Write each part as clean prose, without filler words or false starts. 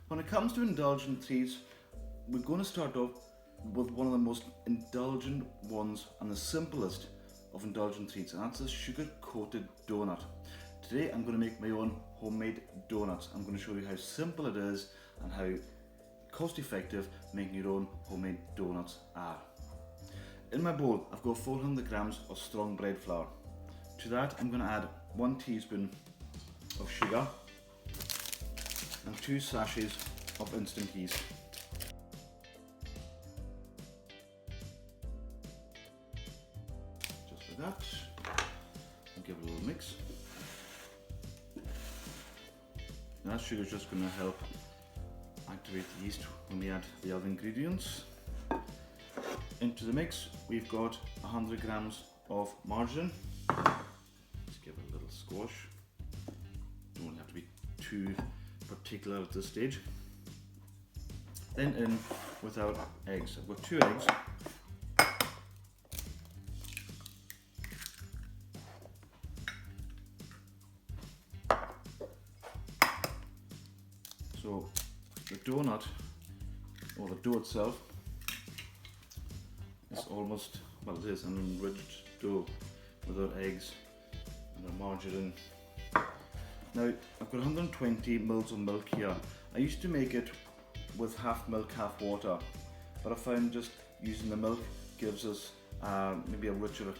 When it comes to indulgent treats, we're going to start off with one of the most indulgent ones and the simplest of indulgent treats, and that's a sugar-coated donut. Today I'm going to make my own homemade donuts. I'm going to show you how simple it is and how cost-effective making your own homemade donuts are. In my bowl I've got 400 grams of strong bread flour. To that I'm going to add 1 teaspoon of sugar and 2 sachets of instant yeast. Just like that, and give it a little mix. And that sugar is just going to help activate the yeast when we add the other ingredients. Into the mix we've got 100 grams of margarine. Let's give it a little squash. Don't have to be too particular at this stage. Then in with our eggs. I've got 2 eggs. So the donut, or the dough itself, is almost, well, it is an enriched dough with our eggs and our margarine. Now I've got 120 mils of milk here. I used to make it with half milk, half water, but I found just using the milk gives us maybe a richer,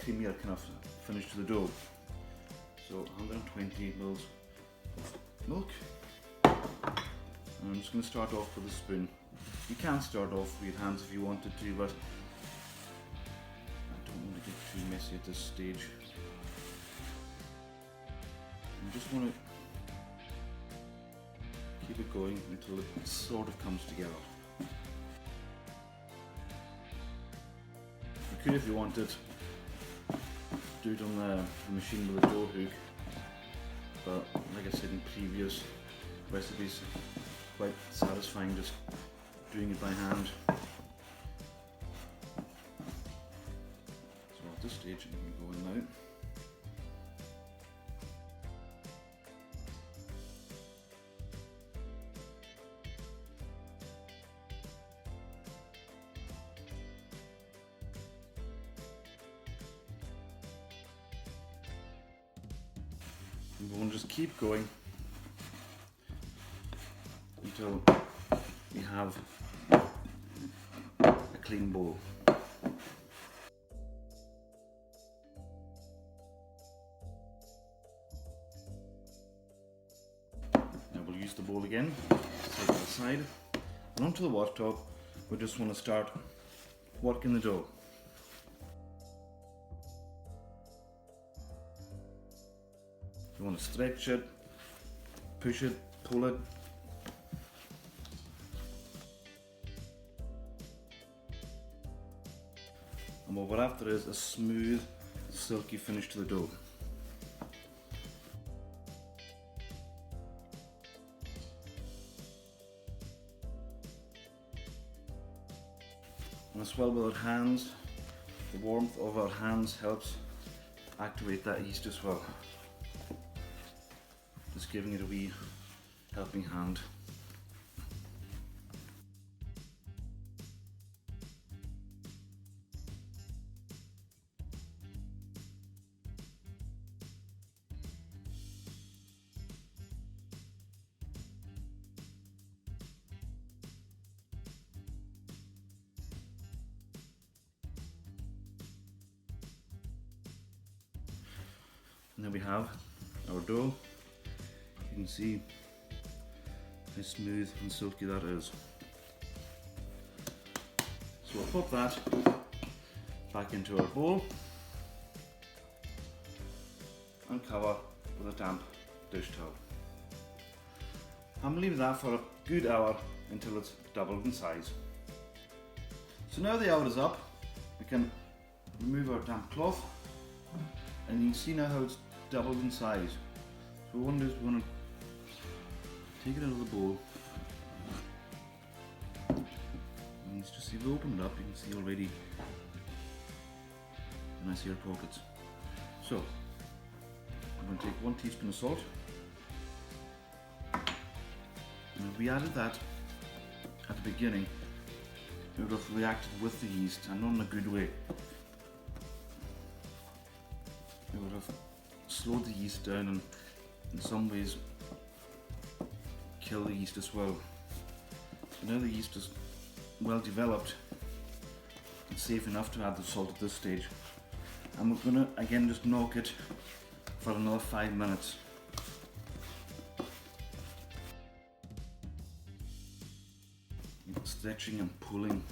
creamier kind of finish to the dough. So 120 mils of milk. And I'm just going to start off with a spoon. You can start off with your hands if you wanted to, but I don't want to get too messy at this stage. I just want to keep it going until it sort of comes together. You could, if you wanted, do it on the machine with a dough hook, but like I said in previous recipes, quite satisfying just doing it by hand. So at this stage I'm going to go in now. And we'll just keep going until we have a clean bowl. Now we'll use the bowl again, take it aside, and onto the washtop. We just want to start working the dough. You want to stretch it, push it, pull it. And what we're after is a smooth, silky finish to the dough. And as well with our hands, the warmth of our hands helps activate that yeast as well. Just giving it a wee helping hand. And then we have our dough. You can see how smooth and silky that is. So we'll pop that back into our bowl and cover with a damp dish towel. I'm leaving that for a good hour until it's doubled in size. So now the hour is up, we can remove our damp cloth, and you can see now how it's doubled in size. So what we want to do is we want to take it out of the bowl, and just see if we open it up, you can see already the nice air pockets. So I'm going to take 1 teaspoon of salt, and If we added that at the beginning, it would have reacted with the yeast, and not in a good way. It would have slowed the yeast down and in some ways kill the yeast as well. So now the yeast is well developed, it's safe enough to add the salt at this stage. And we're going to again just knock it for another 5 minutes. Stretching and pulling.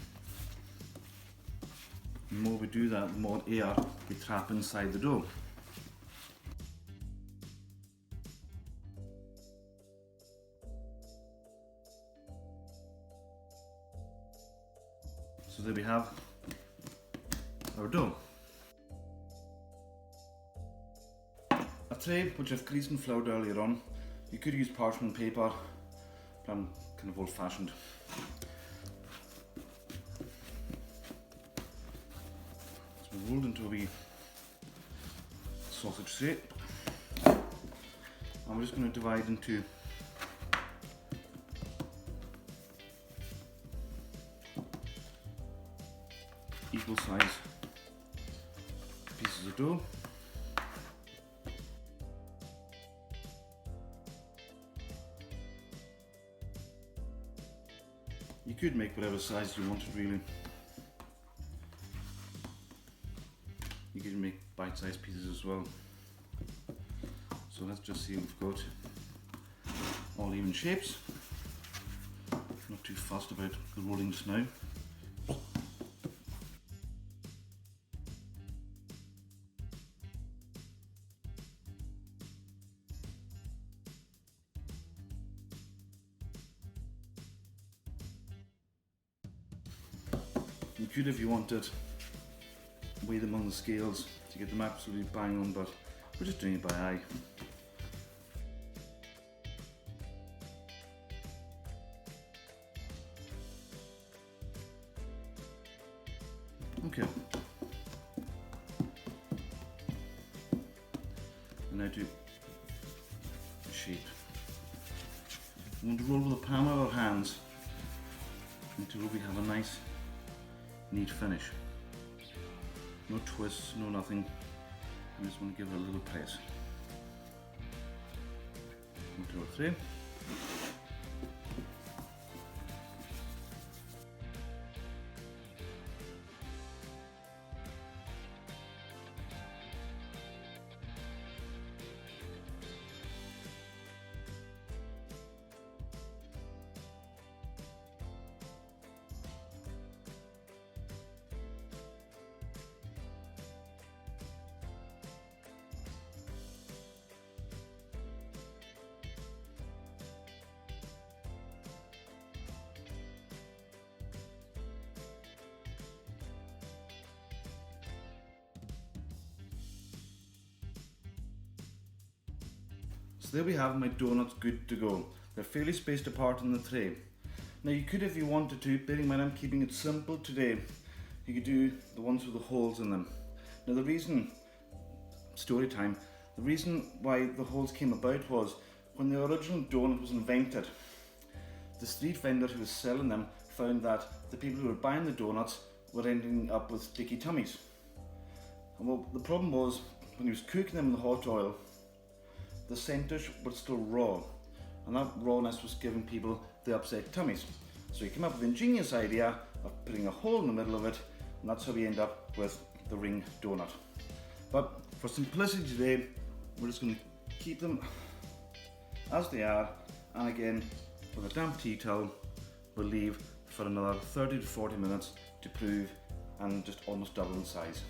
The more we do that, the more air we trap inside the dough. So there we have our dough. A tray which I've greased and floured earlier on. You could use parchment paper, but I'm kind of old-fashioned. So we're rolled into a wee sausage shape, and we're just going to divide into equal size pieces of dough. You could make whatever size you wanted really. You could make bite-sized pieces as well. So let's just see we've got all even shapes. Not too fussed about the rolling just now. You could, if you wanted, weigh them on the scales to get them absolutely bang on, but we're just doing it by eye. Okay. And now do shape. We want to roll with the palm of our hands until we have a nice neat finish. No twists, no nothing. I just want to give it a little press. 1, 2, or 3. So there we have my donuts good to go. They're fairly spaced apart in the tray. Now you could, if you wanted to, bearing in mind I'm keeping it simple today, you could do the ones with the holes in them. Now the reason, story time, the reason why the holes came about was when the original donut was invented, the street vendor who was selling them found that the people who were buying the donuts were ending up with sticky tummies. And well, the problem was, when he was cooking them in the hot oil, the centres were still raw, and that rawness was giving people the upset tummies. So he came up with the ingenious idea of putting a hole in the middle of it, and that's how we end up with the ring donut. But for simplicity today, we're just going to keep them as they are, and again, with a damp tea towel, we'll leave for another 30 to 40 minutes to prove and just almost double in size.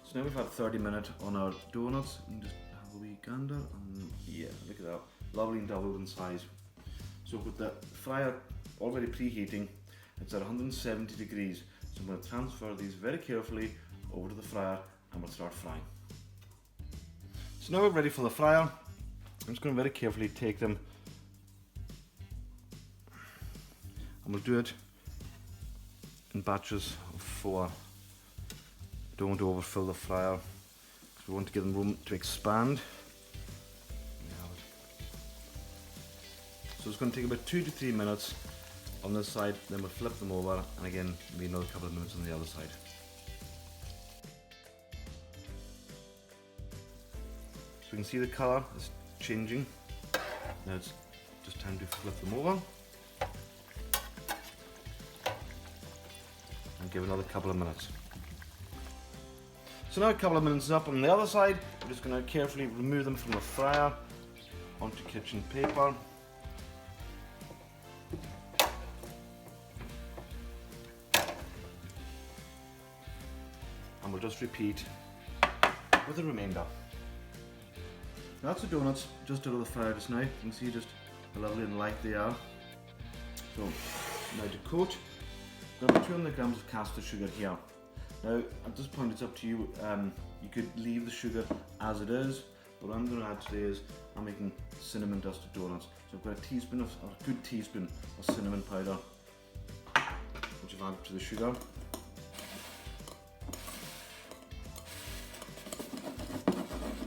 So now we've had 30 minutes on our donuts, and just have a wee gander, and yeah, look at that, lovely and doubled in size. So with the fryer already preheating, it's at 170 degrees, so I'm going to transfer these very carefully over to the fryer and we'll start frying. So now we're ready for the fryer. I'm just going to very carefully take them, and we'll do it in batches of 4. Don't want to overfill the fryer, because we want to give them room to expand. So it's going to take about 2 to 3 minutes on this side, then we'll flip them over, and again maybe another couple of minutes on the other side. So you can see the colour is changing. Now it's just time to flip them over and give another couple of minutes. So now a couple of minutes up on the other side, we're just going to carefully remove them from the fryer onto kitchen paper. And we'll just repeat with the remainder. That's the donuts just out of the fryer just now. You can see just how lovely and light they are. So now to coat, I've got 200 grams of caster sugar here. Now at this point it's up to you. You could leave the sugar as it is, but what I'm going to add today is I'm making cinnamon dusted donuts. So I've got a good teaspoon of cinnamon powder, which I've added to the sugar.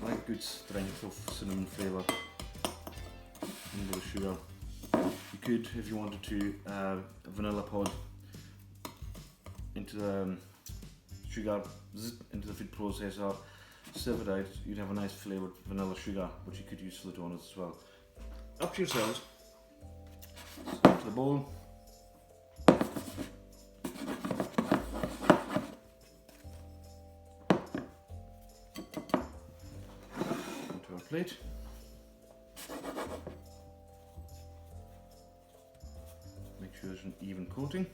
I like a good strength of cinnamon flavour into the sugar. You could, if you wanted to, a vanilla pod into the sugar, into the food processor, sieve it out, you'd have a nice flavoured vanilla sugar, which you could use for the donuts as well. Up to yourselves. Into the bowl. Onto our plate. Make sure there's an even coating.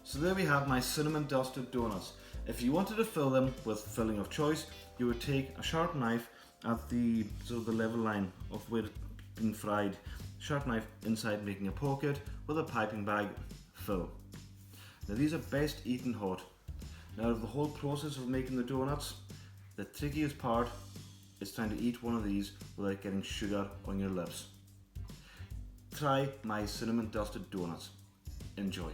So there we have my cinnamon dusted donuts. If you wanted to fill them with filling of choice, you would take a sharp knife at the sort of the level line of where it's been fried. Sharp knife inside, making a pocket with a piping bag fill. Now these are best eaten hot. Now of the whole process of making the donuts, the trickiest part is trying to eat one of these without getting sugar on your lips. Try my cinnamon dusted donuts. Enjoy.